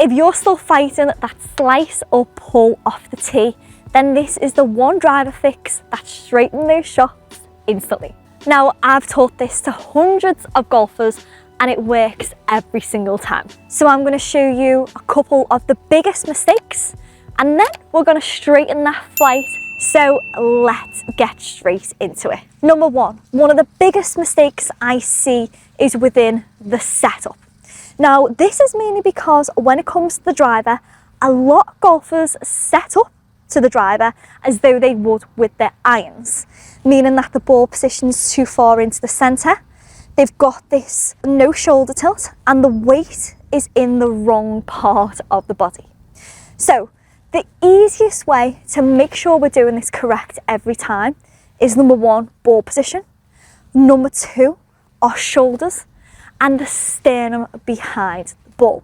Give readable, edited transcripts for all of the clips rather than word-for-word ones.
If you're still fighting that slice or pull off the tee, then this is the one driver fix that straightens those shots instantly. Now, I've taught this to hundreds of golfers and it works every single time. So I'm going to show you a couple of the biggest mistakes and then we're going to straighten that flight. So let's get straight into it. Number one of the biggest mistakes I see is within the setup. Now, this is mainly because when it comes to the driver, a lot of golfers set up to the driver as though they would with their irons, meaning that the ball position's too far into the centre. They've got this no shoulder tilt and the weight is in the wrong part of the body. So the easiest way to make sure we're doing this correct every time is number one, ball position. Number two, our shoulders and the sternum behind the ball.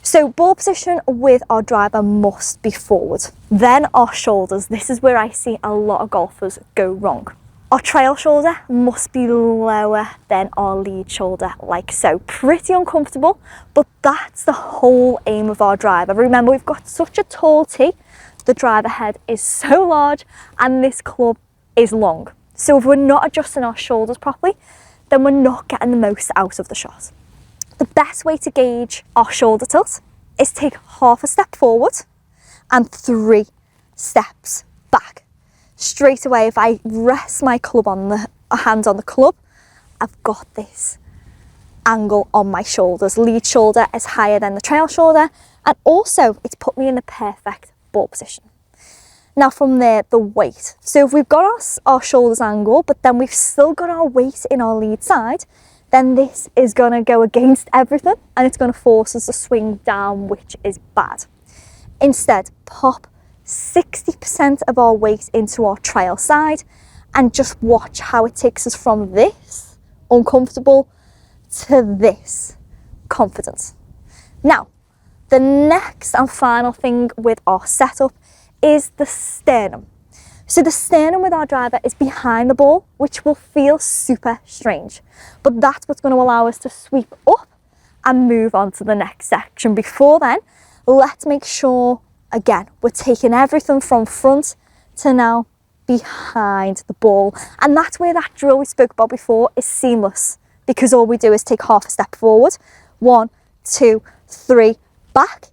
So ball position with our driver must be forward. Then our shoulders, this is where I see a lot of golfers go wrong. Our trail shoulder must be lower than our lead shoulder, like so. Pretty uncomfortable, but that's the whole aim of our driver. Remember, we've got such a tall tee, the driver head is so large and this club is long. So if we're not adjusting our shoulders properly, then we're not getting the most out of the shot. The best way to gauge our shoulder tilt is take half a step forward and 3 steps back. Straight away, if I rest my club on the hand on the club, I've got this angle on my shoulders. Lead shoulder is higher than the trail shoulder, and also it's put me in the perfect ball position. Now from there, the weight. So if we've got our shoulders angle, but then we've still got our weight in our lead side, then this is gonna go against everything and it's gonna force us to swing down, which is bad. Instead, pop 60% of our weight into our trail side and just watch how it takes us from this uncomfortable to this confident. Now, the next and final thing with our setup is the sternum. So the sternum with our driver is behind the ball, which will feel super strange, but that's what's going to allow us to sweep up and move on to the next section. Before then, let's make sure, again, we're taking everything from front to now behind the ball. And that's where that drill we spoke about before is seamless, because all we do is take half a step forward, 1, 2, 3, back,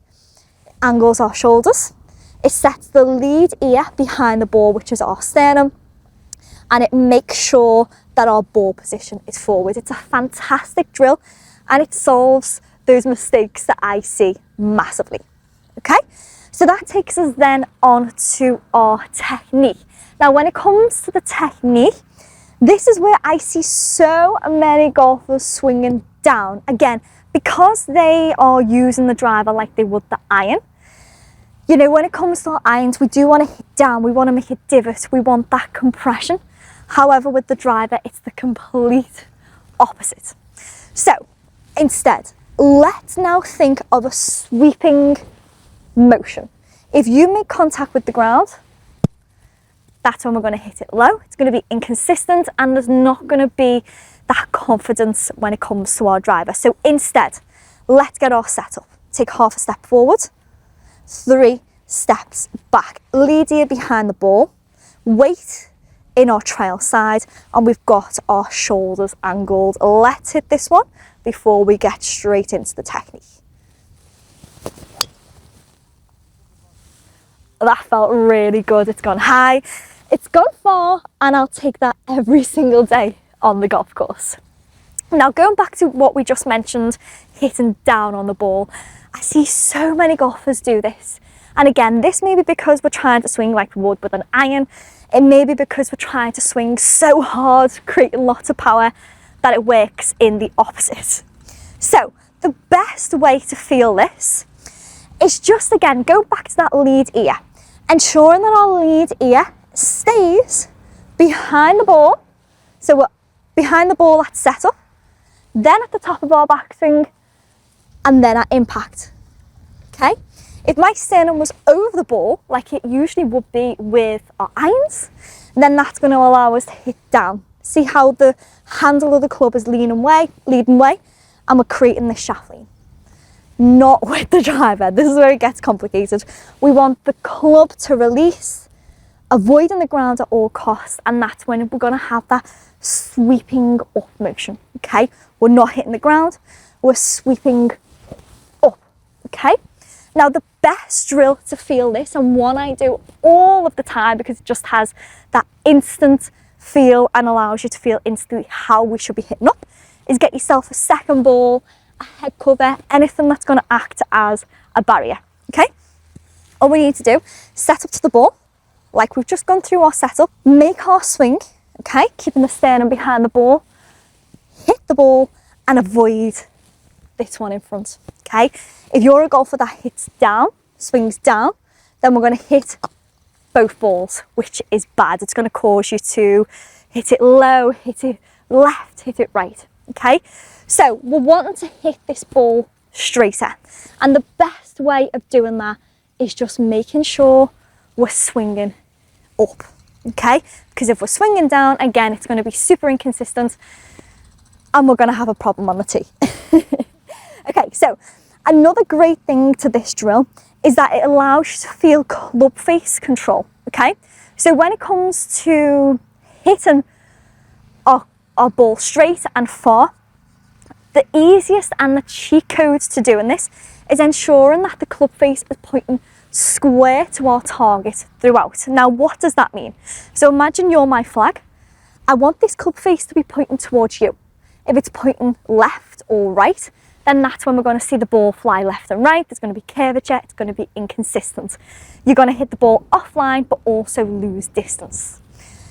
angles our shoulders. It sets the lead ear behind the ball, which is our sternum, and it makes sure that our ball position is forward. It's a fantastic drill and it solves those mistakes that I see massively. Okay, so that takes us then on to our technique. Now, when it comes to the technique, this is where I see so many golfers swinging down. Again, because they are using the driver like they would the iron. You know, when it comes to our irons, we do want to hit down, we want to make a divot, we want that compression. However, with the driver, it's the complete opposite. So, instead, let's now think of a sweeping motion. If you make contact with the ground, that's when we're going to hit it low. It's going to be inconsistent and there's not going to be that confidence when it comes to our driver. So instead, let's get our setup. Take half a step forward, 3 steps back, lead ear behind the ball, weight in our trail side, and we've got our shoulders angled. Let's hit this one before we get straight into the technique. That felt really good. It's gone high, it's gone far, and I'll take that every single day on the golf course. Now, going back to what we just mentioned, hitting down on the ball, I see so many golfers do this. And again, this may be because we're trying to swing like we would with an iron. It may be because we're trying to swing so hard, creating lots of power, that it works in the opposite. So the best way to feel this is just, again, go back to that lead ear, ensuring that our lead ear stays behind the ball. So we're behind the ball at setup, then at the top of our backswing, and then at impact. Okay? If my sternum was over the ball, like it usually would be with our irons, then that's going to allow us to hit down. See how the handle of the club is leading way, and we're creating this shaft lean. not with the driver. This is where it gets complicated. We want the club to release, avoiding the ground at all costs, and that's when we're going to have that sweeping up motion, okay? We're not hitting the ground, we're sweeping up, okay? Now, the best drill to feel this, and one I do all of the time because it just has that instant feel and allows you to feel instantly how we should be hitting up, is get yourself a second ball, a head cover, anything that's going to act as a barrier, okay? All we need to do, set up to the ball, like we've just gone through our setup, make our swing, okay? Keeping the sternum behind the ball, hit the ball and avoid this one in front, okay? If you're a golfer that hits down, swings down, then we're going to hit both balls, which is bad. It's going to cause you to hit it low, hit it left, hit it right, okay? So we're wanting to hit this ball straighter, and the best way of doing that is just making sure we're swinging up, okay? Because if we're swinging down, again, it's going to be super inconsistent and we're going to have a problem on the tee. Okay, so another great thing to this drill is that it allows you to feel club face control, okay? So when it comes to hitting our ball straight and far, the easiest and the cheat codes to doing this is ensuring that the club face is pointing square to our target throughout. Now, what does that mean? So imagine you're my flag. I want this club face to be pointing towards you. If it's pointing left or right, then that's when we're going to see the ball fly left and right. There's going to be curvature, it's going to be inconsistent. You're going to hit the ball offline, but also lose distance.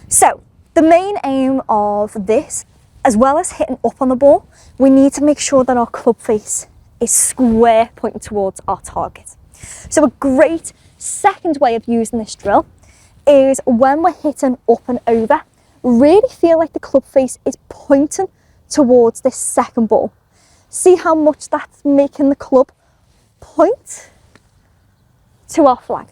So the main aim of this, as well as hitting up on the ball, we need to make sure that our club face is square pointing towards our target. So a great second way of using this drill is when we're hitting up and over, really feel like the club face is pointing towards this second ball. See how much that's making the club point to our flag.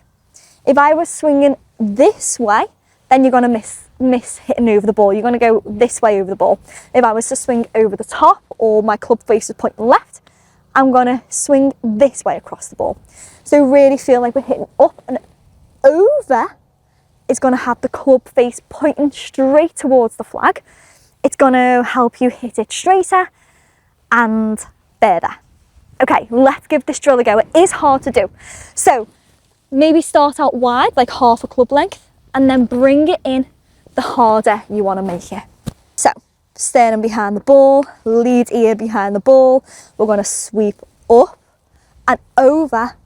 If I was swinging this way, then you're going to miss hitting over the ball. You're going to go this way over the ball. If I was to swing over the top, or my club face is pointing left, I'm going to swing this way across the ball. So really feel like we're hitting up and over is going to have the club face pointing straight towards the flag. It's going to help you hit it straighter and further. Okay, let's give this drill a go. It is hard to do. So maybe start out wide, like half a club length, and then bring it in the harder you want to make it. So sternum behind the ball, lead ear behind the ball. We're going to sweep up and over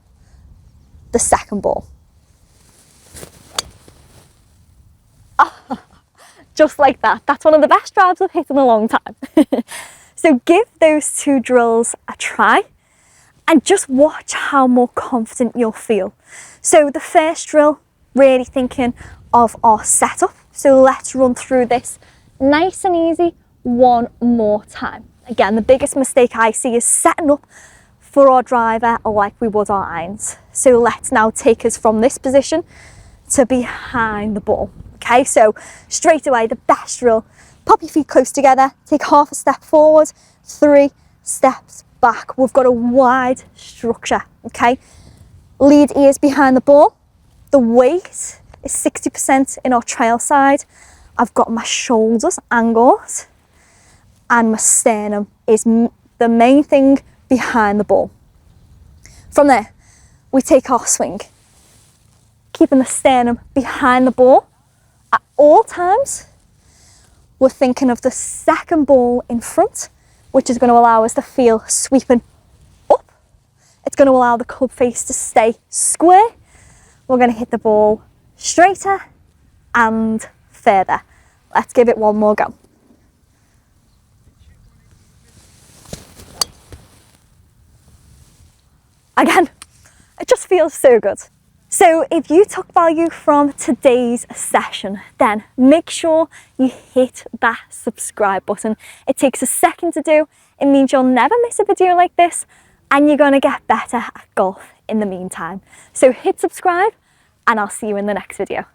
the second ball. Just like that. That's one of the best drives I've hit in a long time. So give those two drills a try and just watch how more confident you'll feel. So the first drill, really thinking of our setup. So let's run through this nice and easy one more time. Again, the biggest mistake I see is setting up for our driver like we would our irons. So let's now take us from this position to behind the ball. Okay, so straight away, the best drill, pop your feet close together, take half a step forward, 3 steps back. We've got a wide structure, okay? Lead ears behind the ball. The weight is 60% in our trail side. I've got my shoulders angled and my sternum is the main thing behind the ball. From there, we take our swing, keeping the sternum behind the ball. At all times, we're thinking of the second ball in front, which is going to allow us to feel sweeping up. It's going to allow the club face to stay square. We're going to hit the ball straighter and further. Let's give it one more go. Again, it just feels so good. So if you took value from today's session, then make sure you hit that subscribe button. It takes a second to do. It means you'll never miss a video like this and you're going to get better at golf in the meantime. So hit subscribe and I'll see you in the next video.